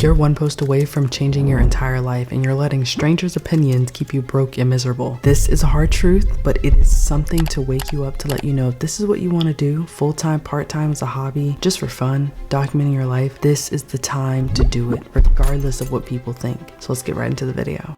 You're one post away from changing your entire life, and you're letting strangers' opinions keep you broke and miserable. This is a hard truth, but it is something to wake you up to let you know if this is what you want to do, full-time, part-time, as a hobby, just for fun, documenting your life, this is the time to do it, regardless of what people think. So let's get right into the video.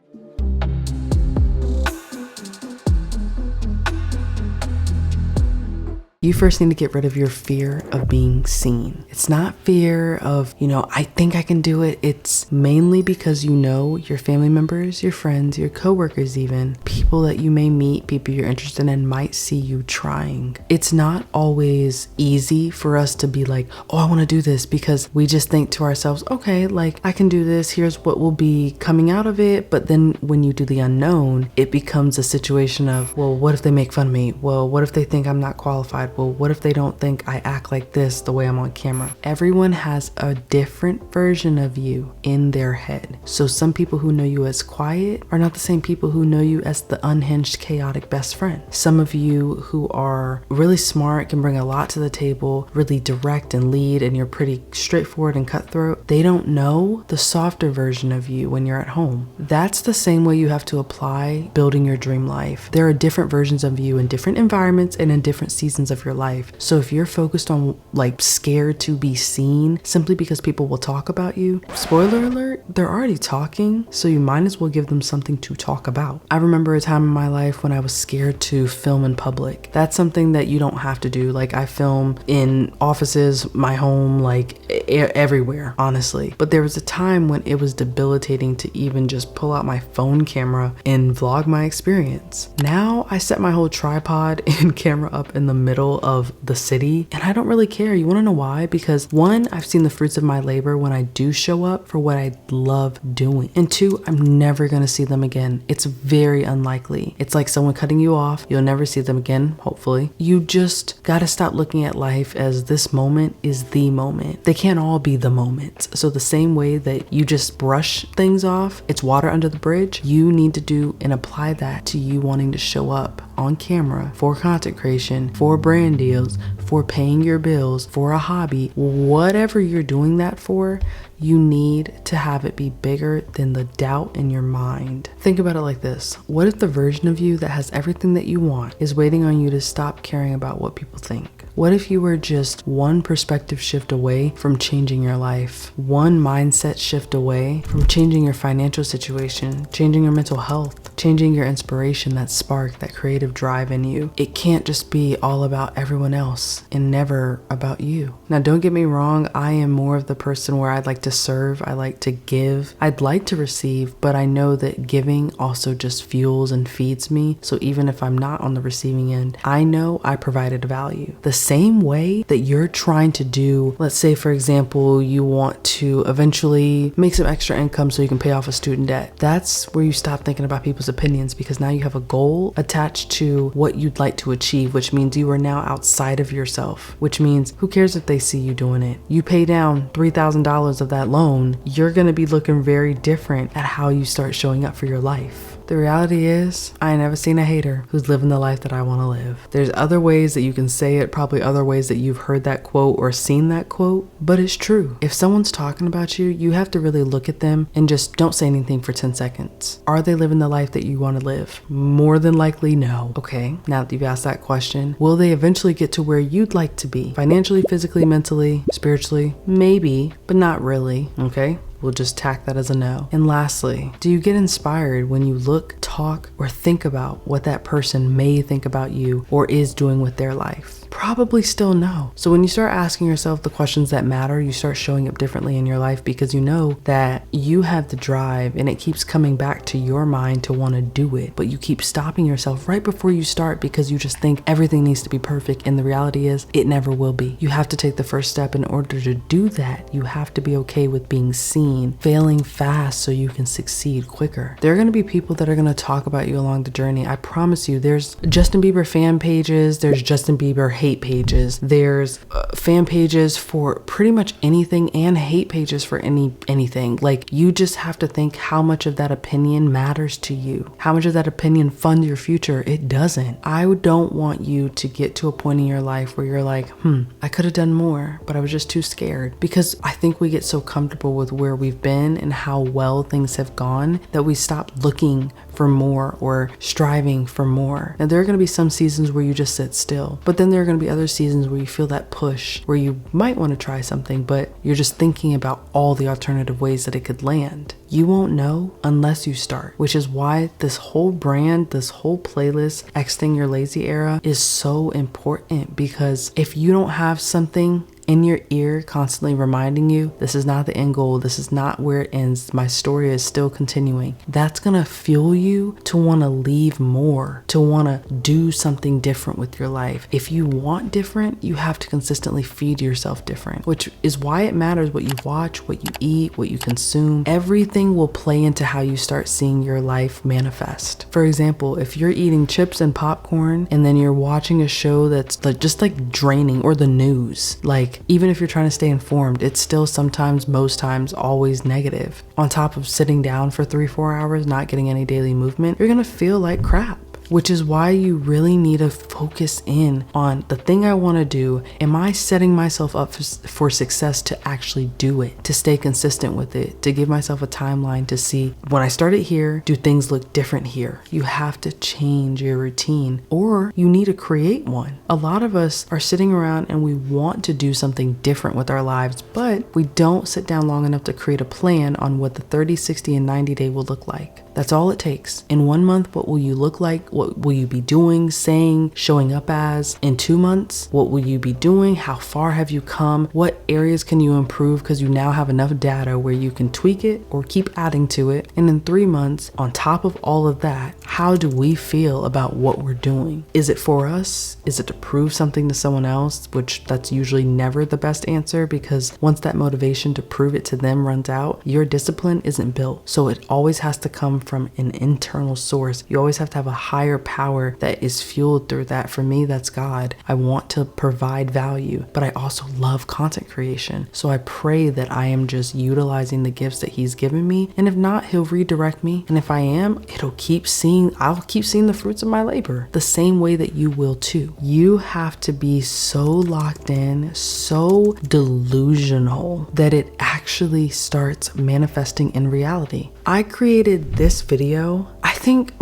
You first need to get rid of your fear of being seen. It's not fear of, I think I can do it. It's mainly because your family members, your friends, your coworkers even, people that you may meet, people you're interested in might see you trying. It's not always easy for us to be like, oh, I want to do this, because we just think to ourselves, okay, like I can do this. Here's what will be coming out of it. But then when you do the unknown, it becomes a situation of, well, what if they make fun of me? Well, what if they think I'm not qualified? Well, what if they don't think I act like this the way I'm on camera? Everyone has a different version of you in their head. So some people who know you as quiet are not the same people who know you as the unhinged, chaotic best friend. Some of you who are really smart, can bring a lot to the table, really direct and lead, and you're pretty straightforward and cutthroat. They don't know the softer version of you when you're at home. That's the same way you have to apply building your dream life. There are different versions of you in different environments and in different seasons of your life. So if you're focused on scared to be seen simply because people will talk about you, spoiler alert, they're already talking, so you might as well give them something to talk about. I remember a time in my life when I was scared to film in public. That's something that you don't have to do. I film in offices, my home, everywhere, honestly. But there was a time when it was debilitating to even just pull out my phone camera and vlog my experience. Now I set my whole tripod and camera up in the middle of the city, and I don't really care. You want to know why? Because one, I've seen the fruits of my labor when I do show up for what I love doing, and two, I'm never gonna see them again. It's very unlikely. It's like someone cutting you off. You'll never see them again, hopefully. You just gotta stop looking at life as this moment is the moment. They can't all be the moments. So the same way that you just brush things off, it's water under the bridge, you need to do and apply that to you wanting to show up on camera for content creation, for brand deals, for paying your bills, for a hobby, whatever you're doing that for. You need to have it be bigger than the doubt in your mind. Think about it like this. What if the version of you that has everything that you want is waiting on you to stop caring about what people think? What if you were just one perspective shift away from changing your life? One mindset shift away from changing your financial situation, changing your mental health, changing your inspiration, that spark, that creative drive in you. It can't just be all about everyone else and never about you. Now, don't get me wrong. I am more of the person where I'd like to serve. I like to give. I'd like to receive, but I know that giving also just fuels and feeds me. So even if I'm not on the receiving end, I know I provided value. The same way that you're trying to do, let's say, for example, you want to eventually make some extra income so you can pay off a student debt. That's where you stop thinking about people's opinions, because now you have a goal attached to what you'd like to achieve, which means you are now outside of yourself, which means who cares if they see you doing it? You pay down $3,000 of that loan, you're going to be looking very different at how you start showing up for your life. The reality is, I ain't never seen a hater who's living the life that I want to live. There's other ways that you can say it, probably other ways that you've heard that quote or seen that quote, but it's true. If someone's talking about you, you have to really look at them and just don't say anything for 10 seconds. Are they living the life that you want to live? More than likely, no. Okay, now that you've asked that question, will they eventually get to where you'd like to be? Financially, physically, mentally, spiritually? Maybe, but not really, okay? We'll just tack that as a no. And lastly, do you get inspired when you look, talk, or think about what that person may think about you or is doing with their life? Probably still no. So when you start asking yourself the questions that matter, you start showing up differently in your life, because you know that you have the drive and it keeps coming back to your mind to want to do it, but you keep stopping yourself right before you start because you just think everything needs to be perfect, and the reality is it never will be. You have to take the first step. In order to do that, you have to be okay with being seen, failing fast so you can succeed quicker. There are going to be people that are going to talk about you along the journey. I promise you, there's Justin Bieber fan pages, there's Justin Bieber hate hate pages. There's fan pages for pretty much anything and hate pages for anything. Like, you just have to think how much of that opinion matters to you. How much of that opinion funds your future? It doesn't. I don't want you to get to a point in your life where you're like, I could have done more, but I was just too scared. Because I think we get so comfortable with where we've been and how well things have gone that we stop looking for more or striving for more. Now, there are going to be some seasons where you just sit still, but then there are going to be other seasons where you feel that push, where you might want to try something, but you're just thinking about all the alternative ways that it could land. You won't know unless you start, which is why this whole brand, this whole playlist, Exiting Your Lazy Era, is so important. Because if you don't have something in your ear constantly reminding you, this is not the end goal, this is not where it ends, my story is still continuing, that's gonna fuel you to want to leave more, to want to do something different with your life. If you want different, you have to consistently feed yourself different, which is why it matters what you watch, what you eat, what you consume. Everything will play into how you start seeing your life manifest. For example, if you're eating chips and popcorn and then you're watching a show that's just draining, or the news, even if you're trying to stay informed, it's still sometimes, most times, always negative. On top of sitting down for 3-4 hours, not getting any daily movement, you're gonna feel like crap. Which is why you really need to focus in on the thing I want to do. Am I setting myself up for success to actually do it, to stay consistent with it, to give myself a timeline to see, when I start it here, do things look different here? You have to change your routine, or you need to create one. A lot of us are sitting around and we want to do something different with our lives, but we don't sit down long enough to create a plan on what the 30, 60, and 90 day will look like. That's all it takes. In 1 month, what will you look like? What will you be doing, saying, showing up as? In 2 months, what will you be doing? How far have you come? What areas can you improve because you now have enough data where you can tweak it or keep adding to it? And in 3 months, on top of all of that, how do we feel about what we're doing? Is it for us? Is it to prove something to someone else? Which that's usually never the best answer, because once that motivation to prove it to them runs out, your discipline isn't built. So it always has to come from an internal source. You always have to have a higher power that is fueled through that. For me, that's God. I want to provide value, but I also love content creation. So I pray that I am just utilizing the gifts that He's given me. And if not, He'll redirect me. And if I am, I'll keep seeing the fruits of my labor, the same way that you will too. You have to be so locked in, so delusional that it actually starts manifesting in reality. I created this video, I think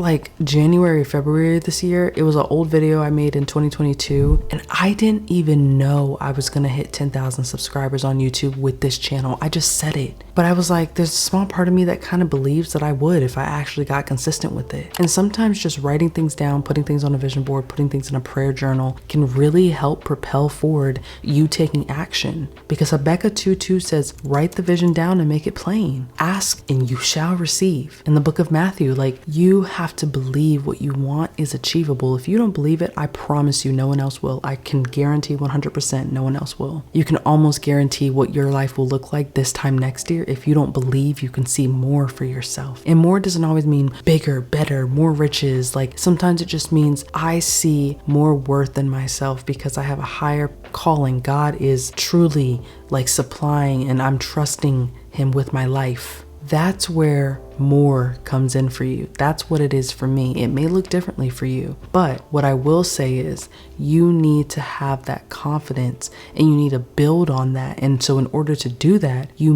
January, February this year. It was an old video I made in 2022, and I didn't even know I was gonna hit 10,000 subscribers on YouTube with this channel. I just said it. But I was like, there's a small part of me that kind of believes that I would if I actually got consistent with it. And sometimes just writing things down, putting things on a vision board, putting things in a prayer journal can really help propel forward you taking action. Because Habakkuk 2:2 says, write the vision down and make it plain. Ask and you shall receive. In the book of Matthew, you have to believe what you want is achievable. If you don't believe it, I promise you no one else will. I can guarantee 100% no one else will. You can almost guarantee what your life will look like this time next year if you don't believe you can see more for yourself. And more doesn't always mean bigger, better, more riches. Sometimes it just means I see more worth in myself because I have a higher calling. God is truly supplying, and I'm trusting Him with my life. That's where more comes in for you. That's what it is for me. It may look differently for you, but what I will say is you need to have that confidence and you need to build on that. And so in order to do that, you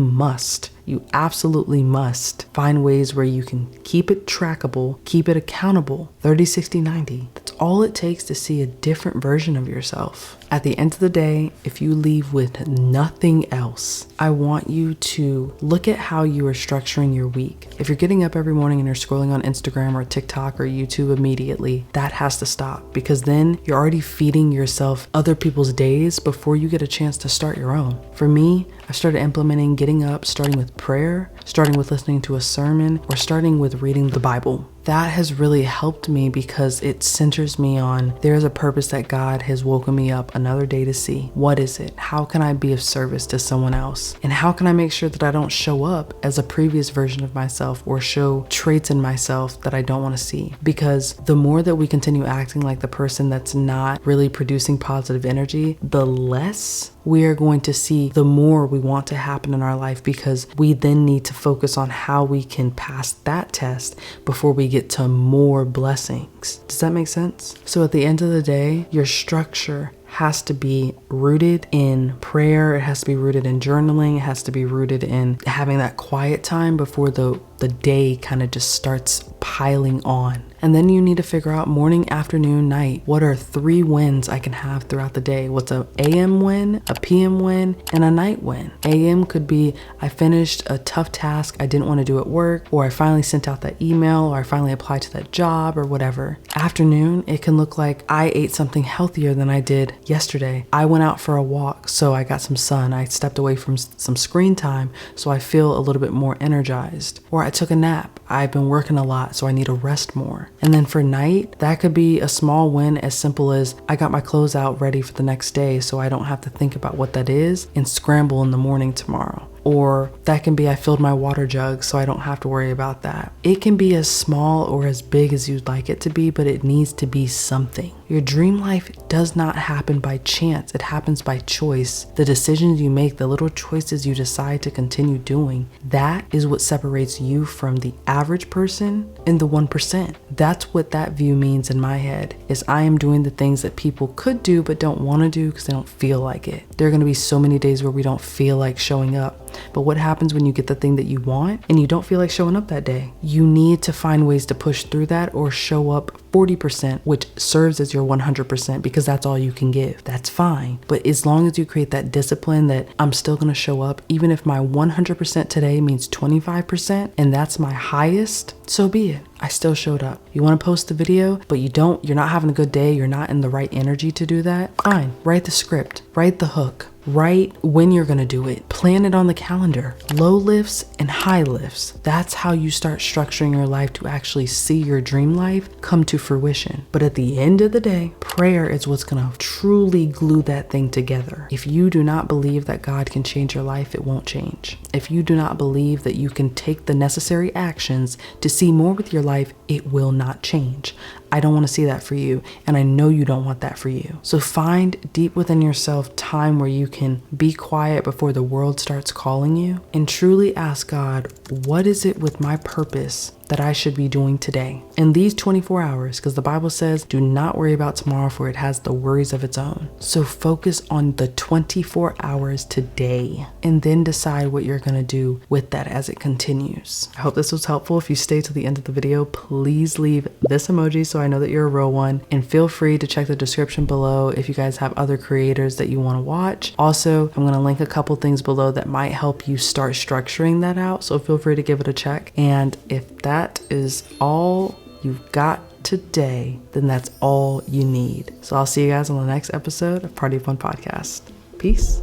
absolutely must find ways where you can keep it trackable, keep it accountable. 30, 60, 90. That's all it takes to see a different version of yourself. At the end of the day, if you leave with nothing else, I want you to look at how you are structuring your week. If you're getting up every morning and you're scrolling on Instagram or TikTok or YouTube immediately, that has to stop, because then you're already feeding yourself other people's days before you get a chance to start your own. For me, I started implementing getting up, starting with prayer, starting with listening to a sermon, or starting with reading the Bible. That has really helped me because it centers me on there's a purpose that God has woken me up another day to see. What is it? How can I be of service to someone else? And how can I make sure that I don't show up as a previous version of myself or show traits in myself that I don't want to see? Because the more that we continue acting like the person that's not really producing positive energy, the less we are going to see, the more we want to happen in our life, because we then need to focus on how we can pass that test before we get to more blessings. Does that make sense? So at the end of the day, your structure has to be rooted in prayer. It has to be rooted in journaling. It has to be rooted in having that quiet time before the day kind of just starts piling on. And then you need to figure out morning, afternoon, night. What are 3 wins I can have throughout the day? What's a AM win, a PM win, and a night win? AM could be I finished a tough task I didn't want to do at work, or I finally sent out that email, or I finally applied to that job, or whatever. Afternoon, it can look like I ate something healthier than I did yesterday. I went out for a walk, so I got some sun. I stepped away from some screen time, so I feel a little bit more energized. Or I took a nap. I've been working a lot, so I need to rest more. And then for night, that could be a small win as simple as I got my clothes out ready for the next day so I don't have to think about what that is and scramble in the morning tomorrow. Or that can be I filled my water jug so I don't have to worry about that. It can be as small or as big as you'd like it to be, but it needs to be something. Your dream life does not happen by chance. It happens by choice. The decisions you make, the little choices you decide to continue doing, that is what separates you from the average person and the 1%. That's what that view means in my head, is I am doing the things that people could do but don't want to do because they don't feel like it. There are going to be so many days where we don't feel like showing up. But what happens when you get the thing that you want and you don't feel like showing up that day? You need to find ways to push through that or show up 40%, which serves as your 100% because that's all you can give. That's fine. But as long as you create that discipline that I'm still going to show up, even if my 100% today means 25% and that's my highest, so be it. I still showed up. You want to post the video, but you're not having a good day, you're not in the right energy to do that, fine. Write the script, write the hook. Write when you're going to do it. Plan it on the calendar. Low lifts and high lifts. That's how you start structuring your life to actually see your dream life come to fruition. But at the end of the day, prayer is what's going to truly glue that thing together. If you do not believe that God can change your life, it won't change. If you do not believe that you can take the necessary actions to see more with your life, it will not change. I don't want to see that for you, and I know you don't want that for you. So find deep within yourself time where you can be quiet before the world starts calling you and truly ask God, what is it with my purpose that I should be doing today in these 24 hours? Because the Bible says, do not worry about tomorrow, for it has the worries of its own. So focus on the 24 hours today and then decide what you're going to do with that as it continues. I hope this was helpful. If you stay to the end of the video, please leave this emoji so I know that you're a real one, and feel free to check the description below if you guys have other creators that you want to watch. Also, I'm going to link a couple things below that might help you start structuring that out, so feel free to give it a check. And if that is all you've got today, then that's all you need. So I'll see you guys on the next episode of Party of One Podcast. Peace.